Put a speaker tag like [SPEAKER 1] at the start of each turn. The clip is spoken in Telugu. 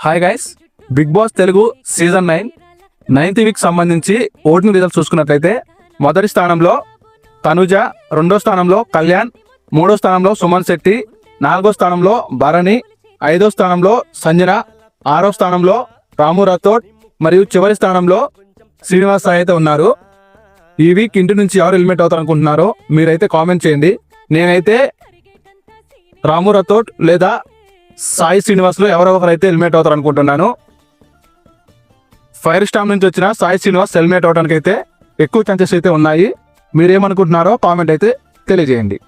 [SPEAKER 1] Hi guys, Bigg Boss Telugu season 9th week సంబంధించి ఓటింగ్ రిజల్ట్స్ చూసుకున్నట్లయితే మొదటి స్థానంలో తనుజ, రెండో స్థానంలో కళ్యాణ్, మూడో స్థానంలో సుమన్ శెట్టి, నాలుగో స్థానంలో భరణి, ఐదో స్థానంలో సంజన, ఆరో స్థానంలో రాము రాథోడ్ మరియు చివరి స్థానంలో శ్రీనివాస్ సాయి అయితే ఉన్నారు. ఈ వీక్ ఇంటి నుంచి ఎవరు ఎలిమినేట్ అవుతారు అనుకుంటున్నారో మీరైతే కామెంట్ చేయండి. నేనైతే రాము రాథోడ్ లేదా సాయి శ్రీనివాస్ లో ఎవరో ఒకరైతే ఎలిమినేట్ అవుతారు అనుకుంటున్నాను. ఫైర్ స్టామ్ నుంచి వచ్చిన సాయి శ్రీనివాస్ ఎలిమినేట్ అవడానికి అయితే ఎక్కువ ఛాన్సెస్ అయితే ఉన్నాయి. మీరేమనుకుంటున్నారో కామెంట్ అయితే తెలియజేయండి.